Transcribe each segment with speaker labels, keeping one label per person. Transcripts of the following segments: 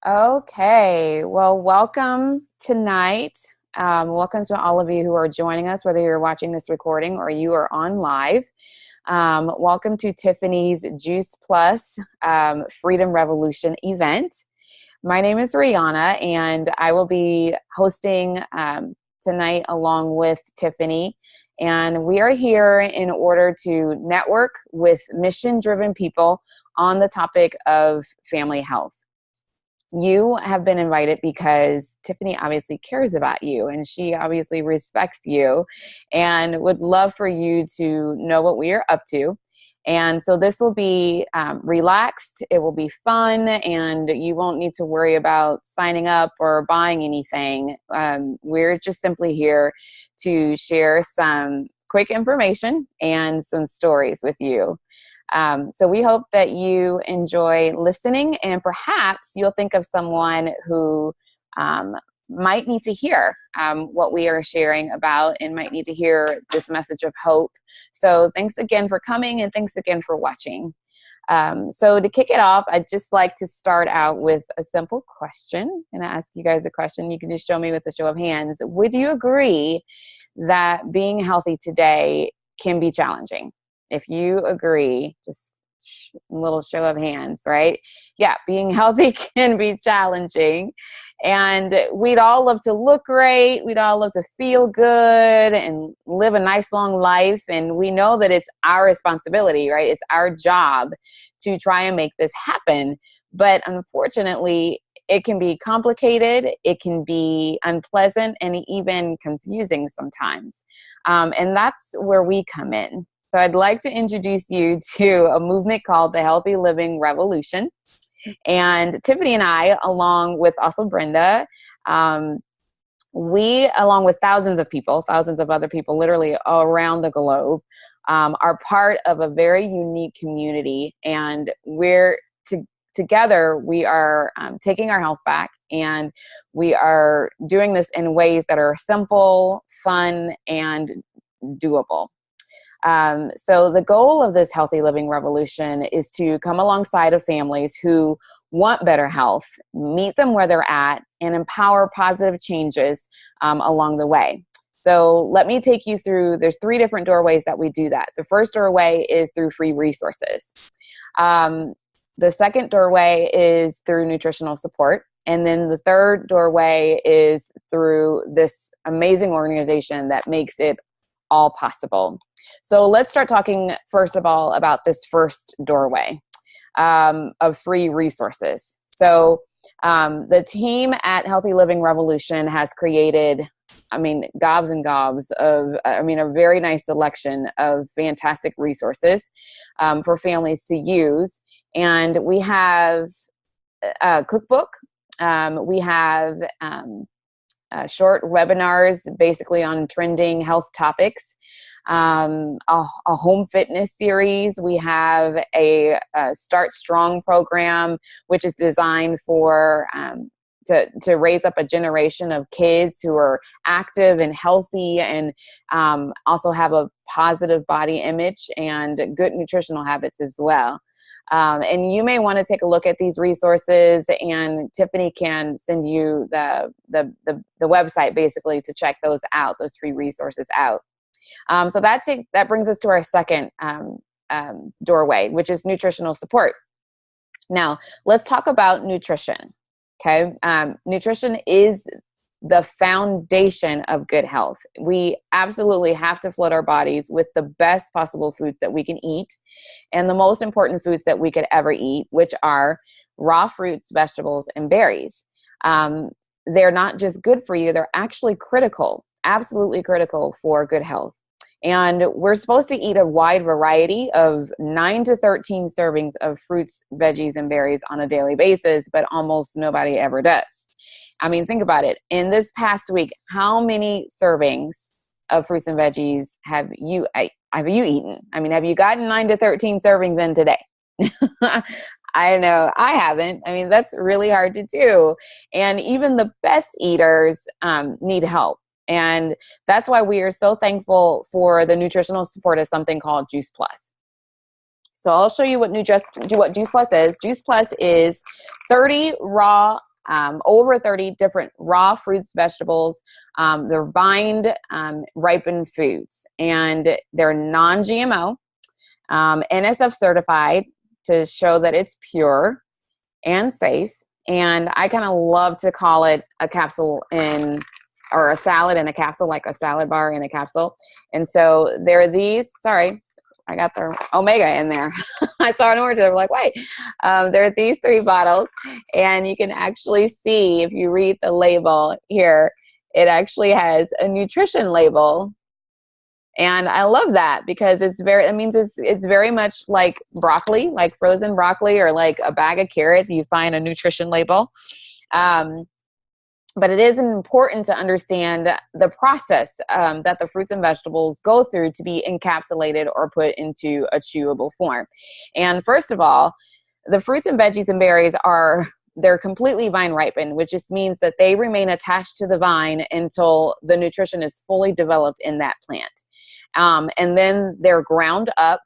Speaker 1: Okay, well, welcome tonight. Welcome to all of you who are joining us, whether you're watching this recording or you are on live. Welcome to Tiffany's Juice Plus Freedom Revolution event. My name is Rihanna, and I will be hosting tonight along with Tiffany. And we are here in order to network with mission-driven people on the topic of family health. You have been invited because Tiffany obviously cares about you and she obviously respects you and would love for you to know what we are up to. And so this will be relaxed, it will be fun, and you won't need to worry about signing up or buying anything. We're just simply here to share some quick information and some stories with you. So we hope that you enjoy listening, and perhaps you'll think of someone who might need to hear what we are sharing about and might need to hear this message of hope. So thanks again for coming, and thanks again for watching. So to kick it off, I'd just like to start out with a simple question, and I ask you guys a question. You can just show me with a show of hands. Would you agree that being healthy today can be challenging? If you agree, just a little show of hands, right? Yeah, being healthy can be challenging. And we'd all love to look great. We'd all love to feel good and live a nice long life. And we know that it's our responsibility, right? It's our job to try and make this happen. But unfortunately, it can be complicated, it can be unpleasant, and even confusing sometimes. And that's where we come in. So I'd like to introduce you to a movement called the Healthy Living Revolution. And Tiffany and I, along with also Brenda, we, along with thousands of other people literally around the globe, are part of a very unique community. And together, we are taking our health back, and we are doing this in ways that are simple, fun, and doable. So the goal of this Healthy Living Revolution is to come alongside of families who want better health, meet them where they're at, and empower positive changes along the way. So let me take you through, there's 3 different doorways that we do that. The first doorway is through free resources. The second doorway is through nutritional support. And then the third doorway is through this amazing organization that makes it all possible. So let's start talking first of all about this first doorway of free resources. So the team at Healthy Living Revolution has created, gobs and gobs of, a very nice selection of fantastic resources for families to use. And we have a cookbook. We have short webinars basically on trending health topics, a home fitness series. We have a Start Strong program, which is designed for to raise up a generation of kids who are active and healthy, and also have a positive body image and good nutritional habits as well. And you may want to take a look at these resources, and Tiffany can send you the website basically to check those out, those free resources out. So that brings us to our second doorway, which is nutritional support. Now, let's talk about nutrition. Okay, nutrition is the foundation of good health. We absolutely have to flood our bodies with the best possible foods that we can eat, and the most important foods that we could ever eat, which are raw fruits, vegetables, and berries. They're not just good for you, they're actually critical, absolutely critical for good health. And we're supposed to eat a wide variety of 9 to 13 servings of fruits, veggies, and berries on a daily basis, but almost nobody ever does. Think about it. In this past week, how many servings of fruits and veggies have you eaten? Have you gotten 9 to 13 servings in today? I know I haven't. That's really hard to do. And even the best eaters need help. And that's why we are so thankful for the nutritional support of something called Juice Plus. So I'll show you what Juice Plus is. Juice Plus is 30 raw over 30 different raw fruits, vegetables. They're vine ripened foods, and they're non-GMO, NSF certified to show that it's pure and safe. And I kind of love to call it a capsule or a salad in a capsule, like a salad bar in a capsule. And so there are these, sorry, I got the omega in there. I saw an orange and I'm like, wait. There are these 3 bottles, and you can actually see, if you read the label here, it actually has a nutrition label. And I love that, because it means it's very much like broccoli, like frozen broccoli, or like a bag of carrots. You find a nutrition label. But it is important to understand the process that the fruits and vegetables go through to be encapsulated or put into a chewable form. And first of all, the fruits and veggies and berries they're completely vine ripened, which just means that they remain attached to the vine until the nutrition is fully developed in that plant. And then they're ground up,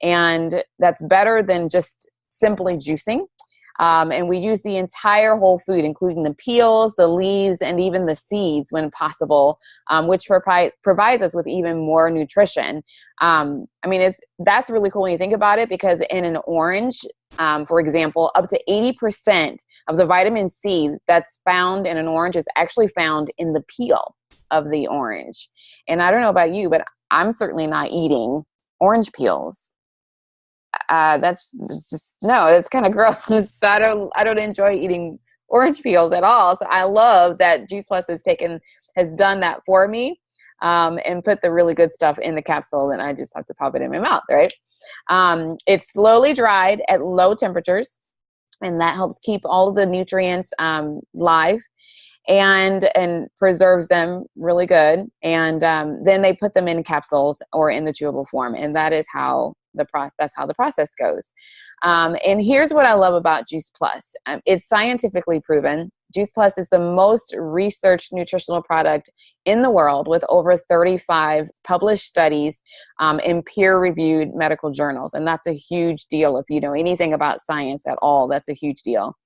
Speaker 1: and that's better than just simply juicing. And we use the entire whole food, including the peels, the leaves, and even the seeds when possible, which provides us with even more nutrition. That's really cool when you think about it, because in an orange, for example, up to 80% of the vitamin C that's found in an orange is actually found in the peel of the orange. And I don't know about you, but I'm certainly not eating orange peels. It's kind of gross. I don't enjoy eating orange peels at all. So I love that Juice Plus has done that for me, and put the really good stuff in the capsule, and I just have to pop it in my mouth, right? It's slowly dried at low temperatures, and that helps keep all the nutrients live and preserves them really good. And then they put them in capsules or in the chewable form, and that is how the process goes. And here's what I love about Juice Plus. It's scientifically proven. Juice Plus is the most researched nutritional product in the world, with over 35 published studies in peer-reviewed medical journals. And that's a huge deal. If you know anything about science at all, that's a huge deal.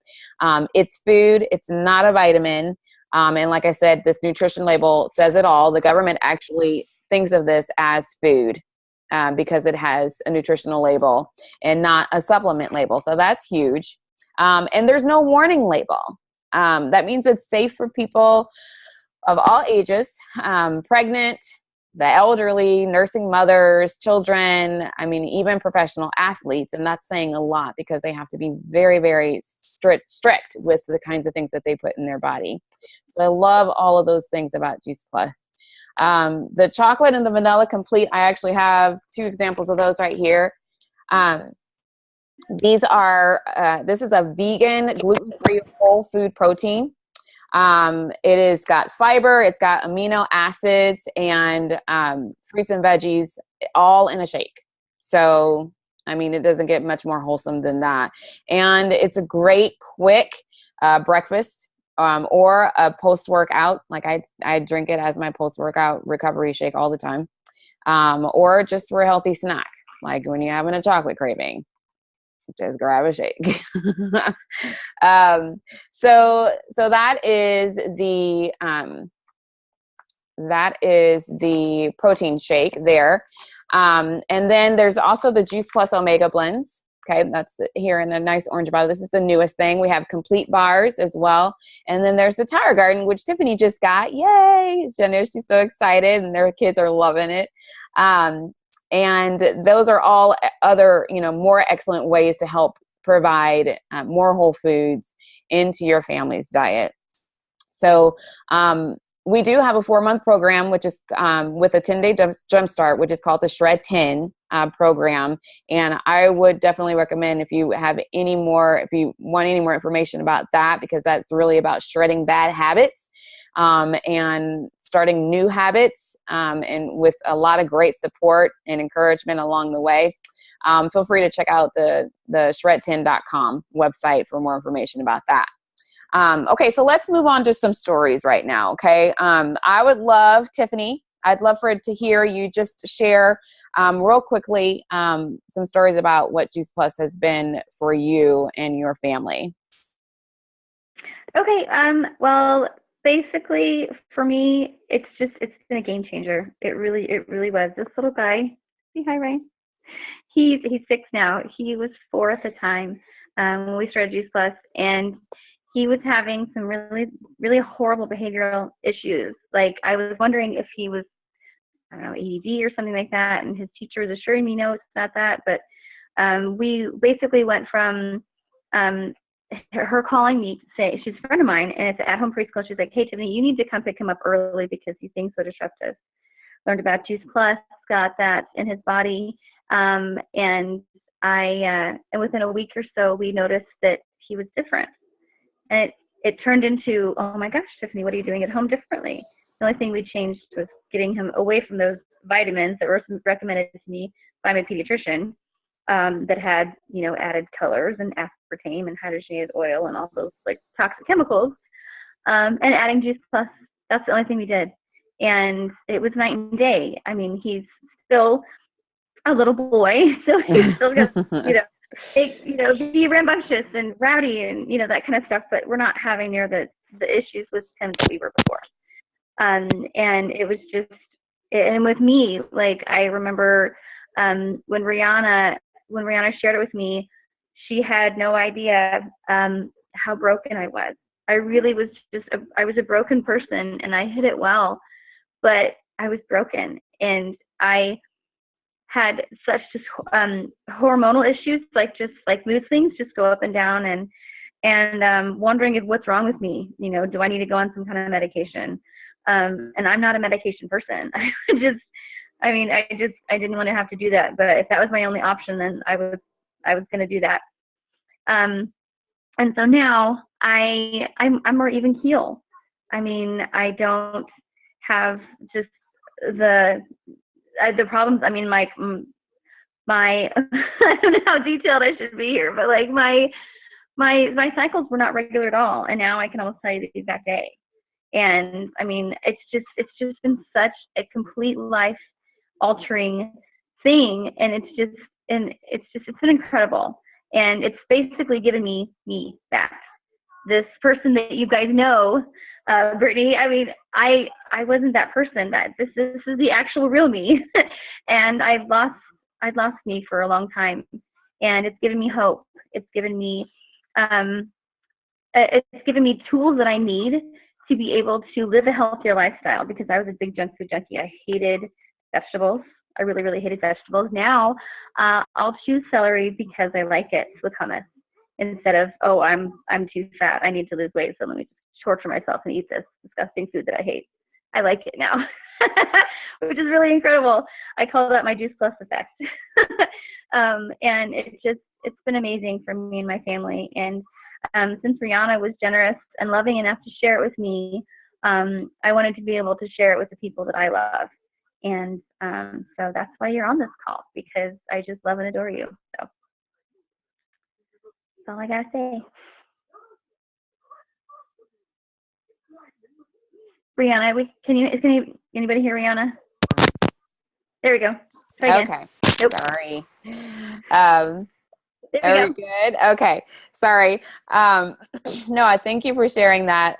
Speaker 1: It's food. It's not a vitamin. And like I said, this nutrition label says it all. The government actually thinks of this as food, because it has a nutritional label and not a supplement label. So that's huge. And there's no warning label. That means it's safe for people of all ages, pregnant, the elderly, nursing mothers, children, even professional athletes. And that's saying a lot, because they have to be very, very strict with the kinds of things that they put in their body. So I love all of those things about Juice Plus. The chocolate and the vanilla complete, I actually have 2 examples of those right here. This is a vegan, gluten-free whole food protein. It has got fiber, it's got amino acids, and fruits and veggies all in a shake. So, it doesn't get much more wholesome than that. And it's a great, quick breakfast. Or a post-workout, like I drink it as my post-workout recovery shake all the time, or just for a healthy snack, like when you're having a chocolate craving, just grab a shake. So that is the protein shake there, and then there's also the Juice Plus Omega blends. Okay, that's here in a nice orange bottle. This is the newest thing. We have complete bars as well. And then there's the Tire Garden, which Tiffany just got. Yay! I know she's so excited, and their kids are loving it. And those are all other, more excellent ways to help provide more whole foods into your family's diet. So we do have a 4-month program, which is with a 10-day jumpstart, which is called the Shred 10 program. And I would definitely recommend, if you want any more information about that, because that's really about shredding bad habits and starting new habits, and with a lot of great support and encouragement along the way. Feel free to check out the shred10.com website for more information about that. Okay, so let's move on to some stories right now, okay? I would love, Tiffany, I'd love to hear you just share real quickly some stories about what Juice Plus has been for you and your family.
Speaker 2: Okay. Well, basically for me, it's been a game changer. It really was. This little guy, say hi, Ryan. He's 6 now. He was 4 at the time when we started Juice Plus, and he was having some really horrible behavioral issues. Like I was wondering if he was, I don't know, ADD or something like that, and his teacher was assuring me no, it's not that. But we basically went from um, her calling me to say she's a friend of mine, and it's an at-home preschool. She's like, "Hey, Tiffany, you need to come pick him up early because he's being so disruptive." Learned about Juice Plus, got that in his body, and and within a week or so, we noticed that he was different, and it turned into, oh my gosh, Tiffany, what are you doing at home differently? The only thing we changed was getting him away from those vitamins that were recommended to me by my pediatrician, that had, added colors and aspartame and hydrogenated oil and all those like toxic chemicals, and adding Juice Plus. That's the only thing we did. And it was night and day. I mean, he's still a little boy, so he's still got, be rambunctious and rowdy and, that kind of stuff, but we're not having near the issues with him that we were before. And it was just, and with me, like, I remember when Rihanna shared it with me, she had no idea how broken I was. I really was I was a broken person, and I hid it well, but I was broken, and I had such just hormonal issues, just like mood swings, just go up and down, and wondering if what's wrong with me. Do I need to go on some kind of medication? And I'm not a medication person. I didn't want to have to do that, but if that was my only option, then I was going to do that. And so now I'm more even keel. I mean, I don't have just the problems. I mean, my I don't know how detailed I should be here, but like my cycles were not regular at all, and now I can almost tell you the exact day. And I mean, it's just been such a complete life altering thing, and it's been incredible, and it's basically given me back, this person that you guys know, Brittany. I mean, I wasn't that person. That this is the actual real me, and I'd lost me for a long time, and it's given me hope. It's given me tools that I need to be able to live a healthier lifestyle, because I was a big junk food junkie. I hated vegetables. I really, really hated vegetables. Now, I'll choose celery because I like it with hummus, instead of, oh, I'm too fat, I need to lose weight, so let me just torture myself and eat this disgusting food that I hate. I like it now, which is really incredible. I call that my Juice Plus effect. And it's been amazing for me and my family. And since Rihanna was generous and loving enough to share it with me, I wanted to be able to share it with the people that I love. And so that's why you're on this call, because I just love and adore you. So that's all I gotta say. Rihanna, is anybody hear Rihanna? There we go. Try again.
Speaker 1: Okay.
Speaker 2: Nope.
Speaker 1: Sorry.
Speaker 2: There
Speaker 1: Are
Speaker 2: we
Speaker 1: we
Speaker 2: go.
Speaker 1: good? Okay. Sorry. No, I thank you for sharing that.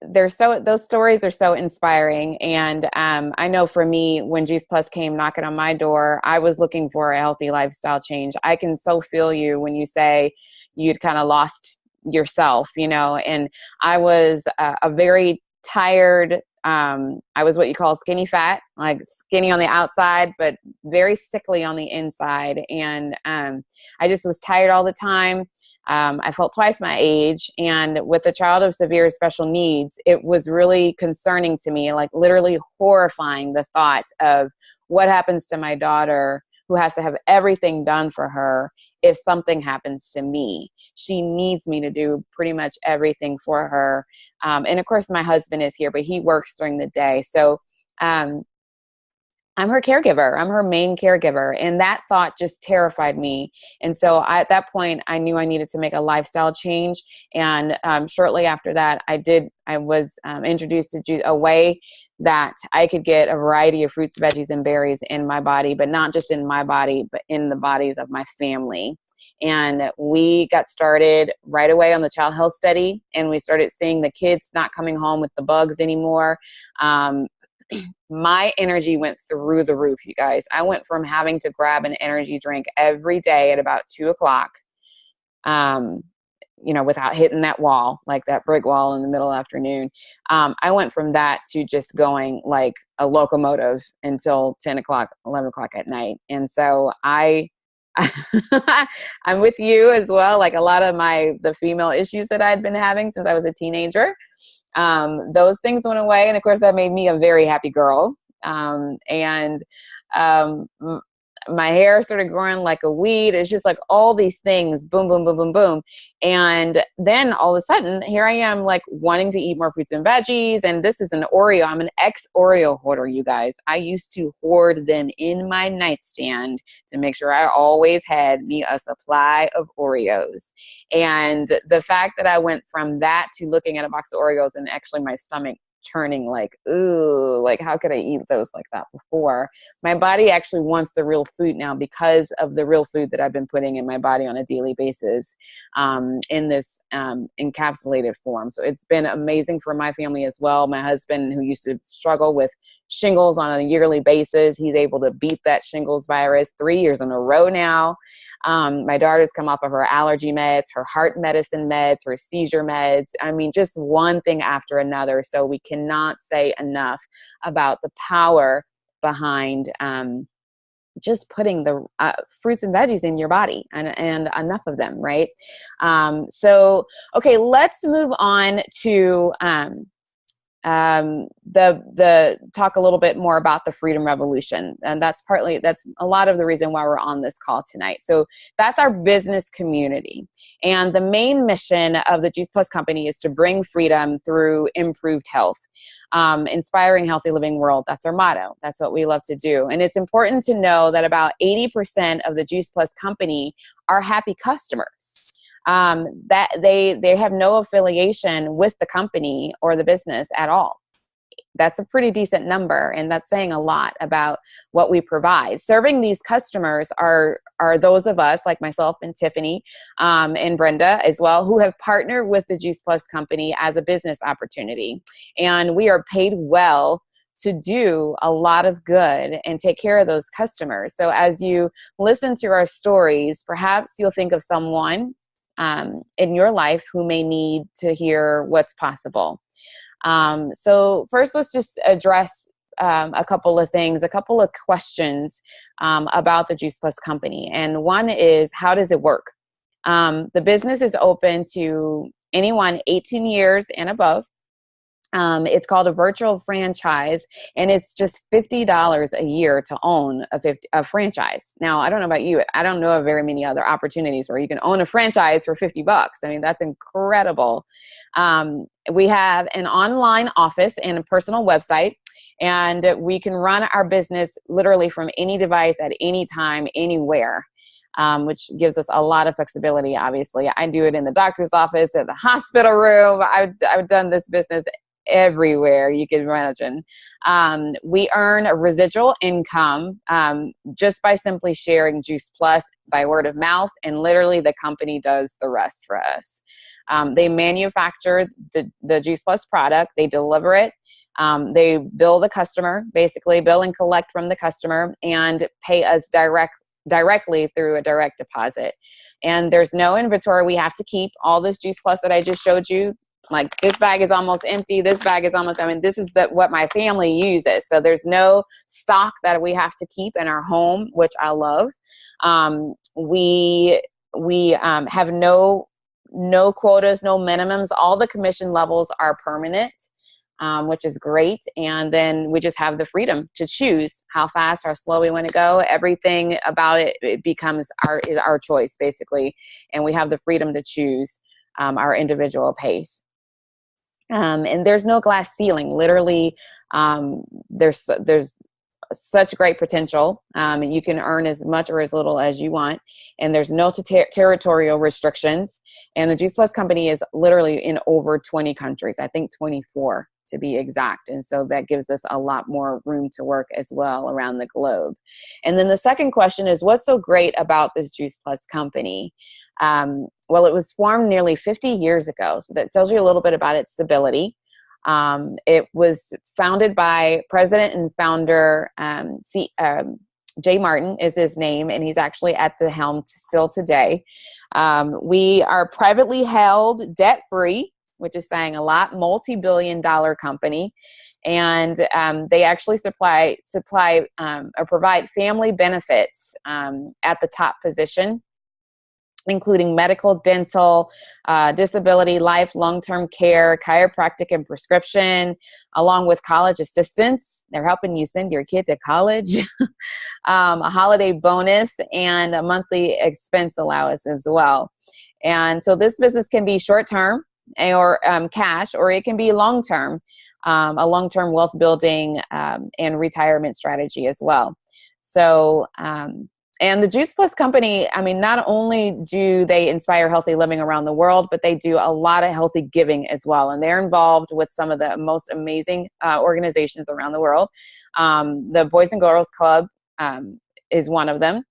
Speaker 1: Those stories are so inspiring. And I know for me, when Juice Plus came knocking on my door, I was looking for a healthy lifestyle change. I can so feel you when you say you'd kind of lost yourself, and I was a very tired, I was what you call skinny fat, like skinny on the outside, but very sickly on the inside. And I just was tired all the time. I felt twice my age. And with a child of severe special needs, it was really concerning to me, like literally horrifying, the thought of what happens to my daughter, who has to have everything done for her if something happens to me. She needs me to do pretty much everything for her. And of course, my husband is here, but he works during the day. So I'm her caregiver. I'm her main caregiver. And that thought just terrified me. And so at that point, I knew I needed to make a lifestyle change. And shortly after that, I was introduced to a way that I could get a variety of fruits, veggies, and berries in my body, but not just in my body, but in the bodies of my family. And we got started right away on the child health study, and we started seeing the kids not coming home with the bugs anymore. My energy went through the roof, you guys. I went from having to grab an energy drink every day at about 2:00, without hitting that wall, like that brick wall in the middle of the afternoon. I went from that to just going like a locomotive until 10:00, 11:00 at night. And so I'm with you as well. Like a lot of the female issues that I'd been having since I was a teenager, those things went away. And of course that made me a very happy girl. And my hair started growing like a weed. It's just like all these things, boom, boom, boom, boom, boom. And then all of a sudden, here I am like wanting to eat more fruits and veggies. And this is an Oreo. I'm an ex-Oreo hoarder, you guys. I used to hoard them in my nightstand to make sure I always had me a supply of Oreos. And the fact that I went from that to looking at a box of Oreos and actually my stomach turning like, ooh, like how could I eat those like that before? My body actually wants the real food now because of the real food that I've been putting in my body on a daily basis, in this encapsulated form. So it's been amazing for my family as well. My husband, who used to struggle with shingles on a yearly basis, he's able to beat that shingles virus 3 years in a row now. My daughter's come off of her allergy meds, her heart medicine meds, her seizure meds. I mean, just one thing after another. So we cannot say enough about the power behind just putting the fruits and veggies in your body, and enough of them, right? Okay, let's move on to the talk a little bit more about the freedom revolution. And that's a lot of the reason why we're on this call tonight. So that's our business community. And the main mission of the Juice Plus company is to bring freedom through improved health, inspiring healthy living world. That's our motto. That's what we love to do. And it's important to know that about 80% of the Juice Plus company are happy customers. That they have no affiliation with the company or the business at all. That's a pretty decent number, and that's saying a lot about what we provide. Serving these customers are those of us like myself and Tiffany, and Brenda as well, who have partnered with the Juice Plus company as a business opportunity. And we are paid well to do a lot of good and take care of those customers. So as you listen to our stories, perhaps you'll think of someone in your life who may need to hear what's possible. So first, let's just address a couple of things, a couple of questions about the Juice Plus company. And one is, how does it work? The business is open to anyone 18 years and above. It's called a virtual franchise, and it's just $50 a year to own a franchise. Now, I don't know about you. I don't know of very many other opportunities where you can own a franchise for $50. I mean, that's incredible. We have an online office and a personal website, and we can run our business literally from any device at any time, anywhere. Which gives us a lot of flexibility. Obviously, I do it in the doctor's office, at the hospital room. I've done this business everywhere you can imagine. We earn a residual income just by simply sharing Juice Plus by word of mouth, and literally the company does the rest for us. They manufacture the Juice Plus product, they deliver it, they bill the customer, basically bill and collect from the customer, and pay us directly through a direct deposit. And there's no inventory we have to keep. All this Juice Plus that I just showed you, like this bag is almost empty, this bag is almost, this is what my family uses. So there's no stock that we have to keep in our home, which I love. We have no quotas, no minimums. All the commission levels are permanent, which is great. And then we just have the freedom to choose how fast or slow we want to go. Everything about it becomes our choice, basically. And we have the freedom to choose our individual pace. And there's no glass ceiling. Literally, there's such great potential. You can earn as much or as little as you want, and there's no territorial restrictions. And the Juice Plus company is literally in over 20 countries. I think 24, to be exact. And so that gives us a lot more room to work as well around the globe. And then the second question is, what's so great about this Juice Plus company? Well, it was formed nearly 50 years ago. So that tells you a little bit about its stability. It was founded by President and founder Jay Martin is his name, and he's actually at the helm still today. We are privately held, debt-free, which is saying a lot, multi-billion-dollar company. And they actually supply or provide family benefits at the top position, including medical, dental, disability, life, long-term care, chiropractic, and prescription, along with college assistance. They're helping you send your kid to college, a holiday bonus, and a monthly expense allowance as well. And so this business can be short-term or cash, or it can be long-term, a long-term wealth building and retirement strategy as well. So, and the Juice Plus company, I mean, not only do they inspire healthy living around the world, but they do a lot of healthy giving as well. And they're involved with some of the most amazing organizations around the world. The Boys and Girls Club is one of them.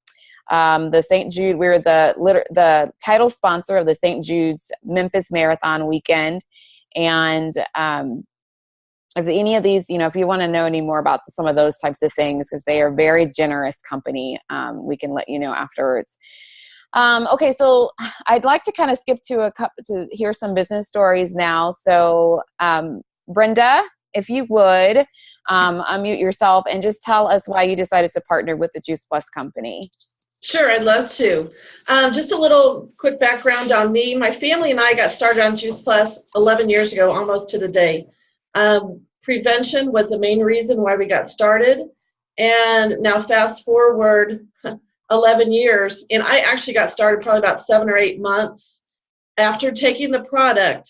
Speaker 1: The St. Jude, we're the title sponsor of the St. Jude's Memphis Marathon weekend. And if any of these, if you want to know any more about some of those types of things, because they are a very generous company, we can let you know afterwards. Okay, so I'd like to kind of skip to to hear some business stories now. So Brenda, if you would unmute yourself and just tell us why you decided to partner with the Juice Plus company.
Speaker 3: Sure, I'd love to. Just a little quick background on me. My family and I got started on Juice Plus 11 years ago, almost to the day. Prevention was the main reason why we got started. And now fast forward 11 years, and I actually got started probably about 7 or 8 months after taking the product,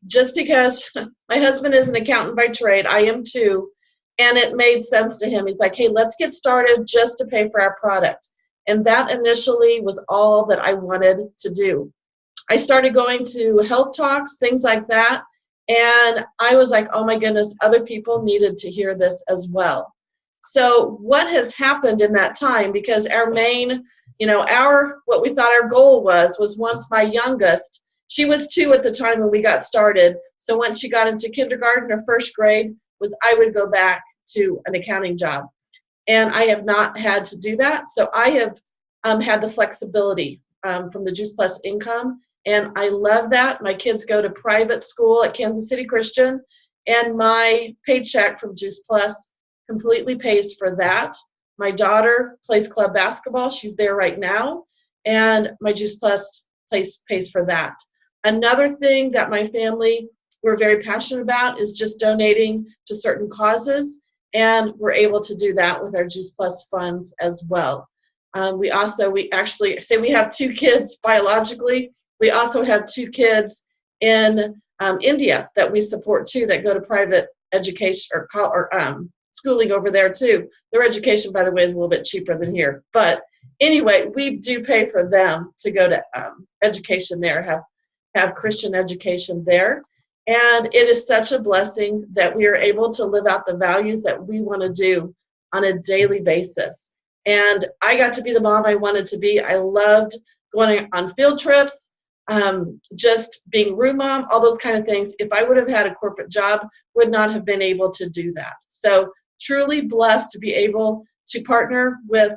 Speaker 3: just because my husband is an accountant by trade, I am too, and it made sense to him. He's like, hey, let's get started just to pay for our product. And that initially was all that I wanted to do. I started going to health talks, things like that. And I was like, oh my goodness, other people needed to hear this as well. So what has happened in that time, because our main, what we thought our goal was once my youngest, she was 2 at the time when we got started. So once she got into kindergarten or first grade, I would go back to an accounting job. And I have not had to do that. So I have had the flexibility from the Juice Plus income. And I love that. My kids go to private school at Kansas City Christian, and my paycheck from Juice Plus completely pays for that. My daughter plays club basketball. She's there right now. And my Juice Plus pays for that. Another thing that my family were very passionate about is just donating to certain causes. And we're able to do that with our Juice Plus funds as well. We actually say we have 2 kids biologically. We also have 2 kids in India that we support too, that go to private education or schooling over there too. Their education, by the way, is a little bit cheaper than here. But anyway, we do pay for them to go to education there, have Christian education there. And it is such a blessing that we are able to live out the values that we want to do on a daily basis. And I got to be the mom I wanted to be. I loved going on field trips, just being room mom, all those kind of things. If I would have had a corporate job, would not have been able to do that. So truly blessed to be able to partner with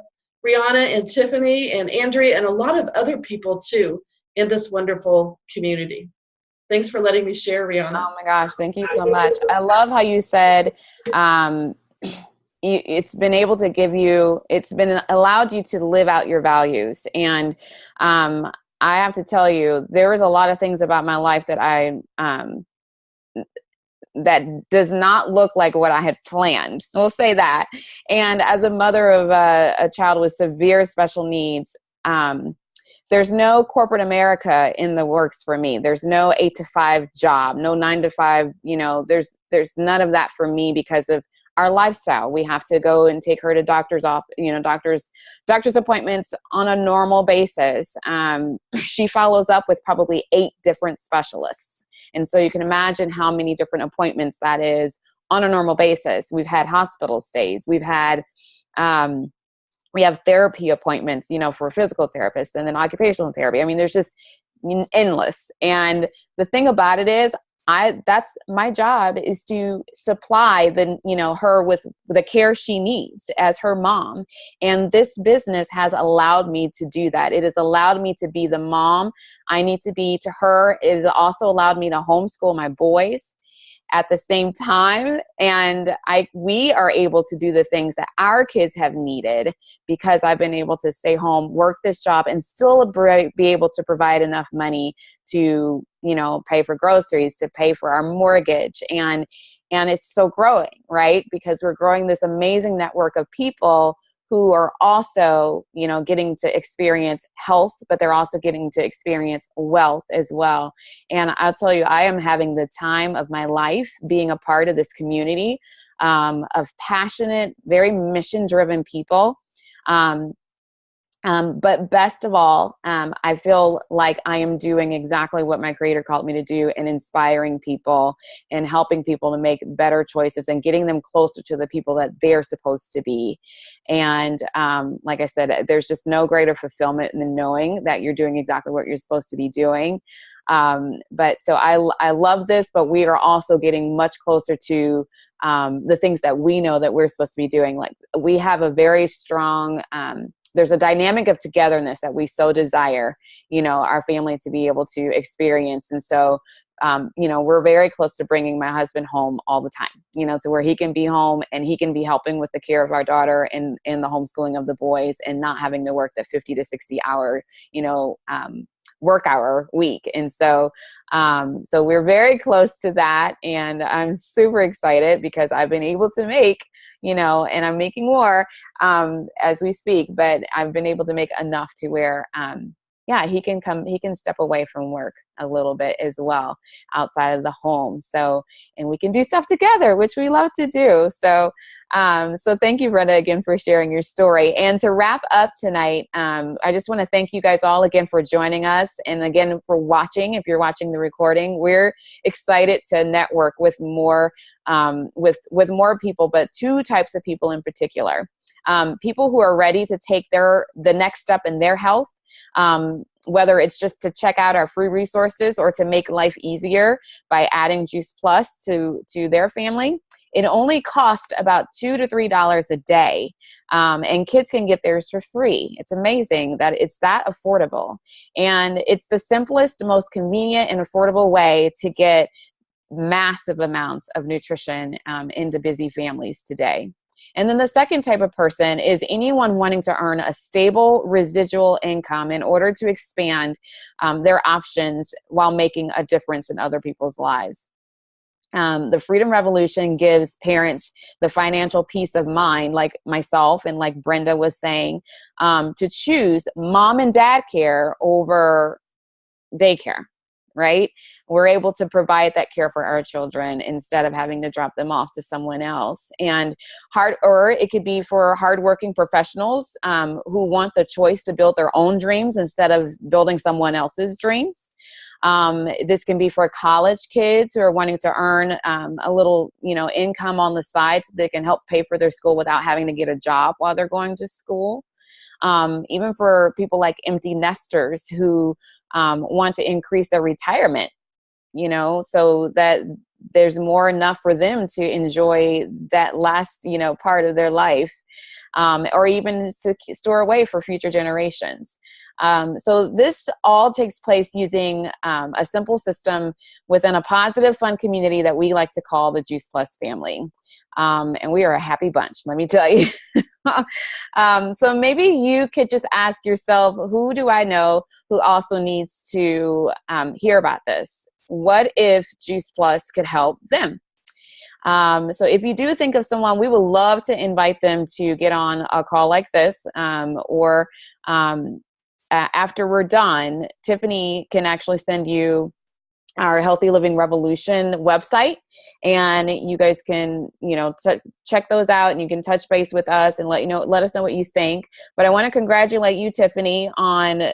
Speaker 3: Brianna and Tiffany and Andrea and a lot of other people too in this wonderful community. Thanks for letting me share, Rihanna.
Speaker 1: Oh my gosh, thank you so much. I love how you said it's been allowed you to live out your values. And I have to tell you, there is a lot of things about my life that that does not look like what I had planned. We'll say that. And as a mother of a child with severe special needs, there's no corporate America in the works for me. There's no 8 to 5 job, no 9 to 5, there's none of that for me because of our lifestyle. We have to go and take her to doctor's appointments on a normal basis. She follows up with probably 8 different specialists. And so you can imagine how many different appointments that is on a normal basis. We've had hospital stays. We have therapy appointments, for physical therapists, and then occupational therapy. I mean, there's just endless. And the thing about it is, that's my job, is to supply her with the care she needs as her mom. And this business has allowed me to do that. It has allowed me to be the mom I need to be to her. It has also allowed me to homeschool my boys at the same time. And we are able to do the things that our kids have needed, because I've been able to stay home, work this job, and still be able to provide enough money to, pay for groceries, to pay for our mortgage. And it's still growing, right? Because we're growing this amazing network of people who are also, getting to experience health, but they're also getting to experience wealth as well. And I'll tell you, I am having the time of my life being a part of this community of passionate, very mission-driven people. But best of all, I feel like I am doing exactly what my Creator called me to do, and inspiring people and helping people to make better choices and getting them closer to the people that they're supposed to be. And like I said, there's just no greater fulfillment than knowing that you're doing exactly what you're supposed to be doing. But so I love this, but we are also getting much closer to the things that we know that we're supposed to be doing. Like, we have a very strong, there's a dynamic of togetherness that we so desire, our family to be able to experience. And so, we're very close to bringing my husband home all the time, to where he can be home and he can be helping with the care of our daughter and the homeschooling of the boys, and not having to work the 50 to 60 hour, work hour week. And so, so we're very close to that. And I'm super excited, because I've been able to make, and I'm making more as we speak, but I've been able to make enough to where, he can step away from work a little bit as well outside of the home. So, and we can do stuff together, which we love to do. So, so thank you, Brenda, again, for sharing your story. And to wrap up tonight, I just want to thank you guys all again for joining us, and again for watching. If you're watching the recording, we're excited to network with more with more people, but 2 types of people in particular. People who are ready to take the next step in their health, whether it's just to check out our free resources or to make life easier by adding Juice Plus to their family. It only costs about $2 to $3 a day, and kids can get theirs for free. It's amazing that it's that affordable, and it's the simplest, most convenient and affordable way to get massive amounts of nutrition into busy families today. And then the second type of person is anyone wanting to earn a stable residual income in order to expand their options while making a difference in other people's lives. The Freedom Revolution gives parents the financial peace of mind, like myself and like Brenda was saying, to choose mom and dad care over daycare. Right? We're able to provide that care for our children instead of having to drop them off to someone else. And or it could be for hardworking professionals who want the choice to build their own dreams instead of building someone else's dreams. This can be for college kids who are wanting to earn a little, income on the side so they can help pay for their school without having to get a job while they're going to school. Even for people like empty nesters who want to increase their retirement, so that there's more enough for them to enjoy that last, part of their life, or even to store away for future generations. So this all takes place using a simple system within a positive, fun community that we like to call the Juice Plus family. And we are a happy bunch, let me tell you. So maybe you could just ask yourself, who do I know who also needs to hear about this? What if Juice Plus could help them? So if you do think of someone, we would love to invite them to get on a call like this, or after we're done, Tiffany can actually send you our Healthy Living Revolution website, and you guys can, check those out, and you can touch base with us and let us know what you think. But I want to congratulate you, Tiffany, on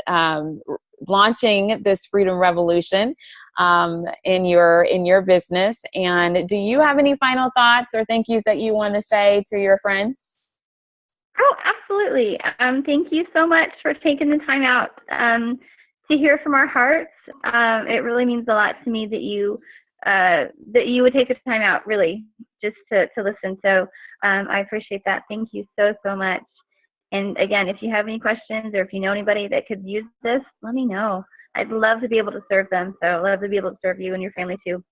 Speaker 1: launching this Freedom Revolution in your business. And do you have any final thoughts or thank yous that you want to say to your friends?
Speaker 2: Oh, absolutely. Thank you so much for taking the time out to hear from our hearts. It really means a lot to me that you would take the time out, really, just to listen. So I appreciate that. Thank you so, so much. And again, if you have any questions or if you know anybody that could use this, let me know. I'd love to be able to serve them. So I'd love to be able to serve you and your family too.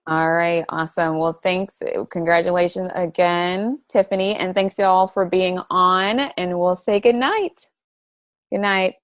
Speaker 1: All right. Awesome. Well, thanks. Congratulations again, Tiffany. And thanks you all for being on, and we'll say good night. Good night.